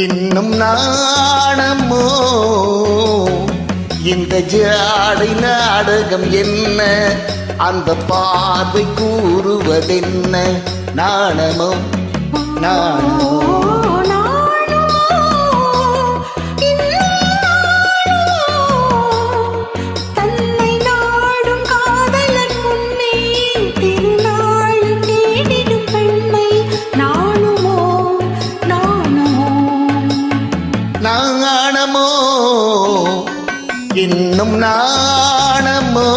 இன்னும் நாணமோ இந்த ஜாடை நாடகம் என்ன அந்த பார்வை கூறுவதென்ன நாணமோ நாணமோ நாணமோ இன்னும் நாணமோ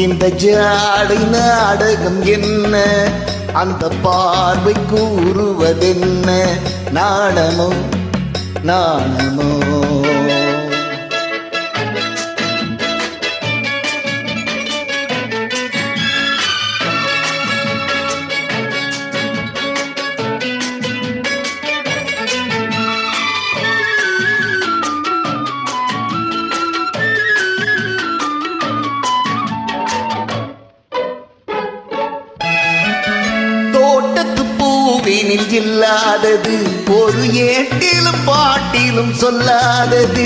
இந்த ஜாடை நாடகம் என்ன அந்த பார்வை கூறுவதென்ன நாணமோ நாணமோ பூவினில் இல்லாதது ஒரு ஏட்டிலும் பாட்டிலும் சொல்லாதது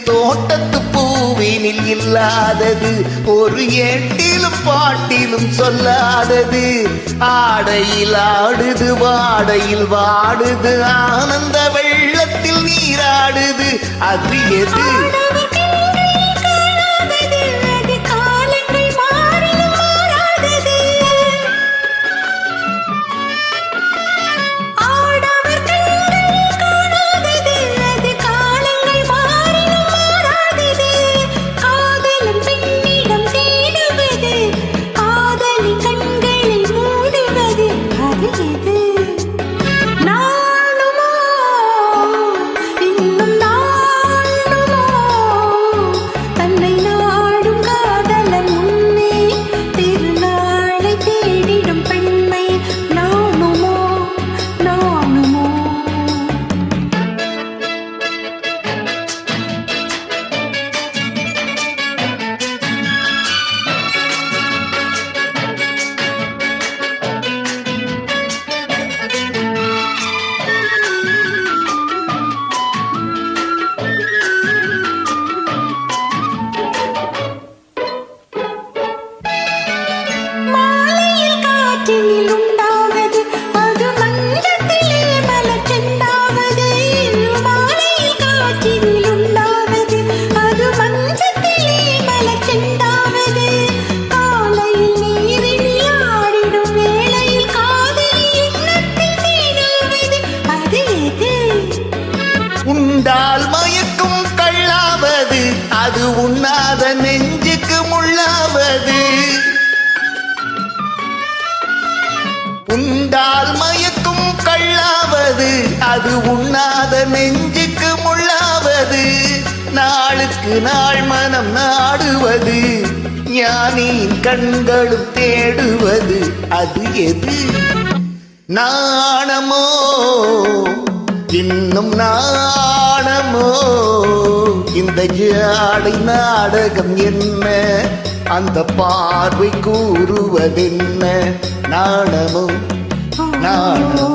தோட்டத்து பூவினில் இல்லாதது ஒரு ஏட்டிலும் பாட்டிலும் சொல்லாதது ஆடையில் ஆடுது வாடையில் வாடுது ஆனந்த வெள்ளத்தில் நீராடுது அது எது உண்டால் மயக்கும் கள்ளாவது அது உண்ணாத நெஞ்சுக்கு முள்ளாவது உண்டால் மயக்கும் கள்ளாவது அது உண்ணாத நெஞ்சுக்கு முள்ளாவது நாளுக்கு நாள் மனம் நாடுவது ஞானியின் கண்களும் தேடுவது அது எது நாணமோ இன்னும் நாணமோ இந்த ஜாடை நாடகம் என்ன அந்த பார்வை கூறுவதென்ன நாணமோ நாணமோ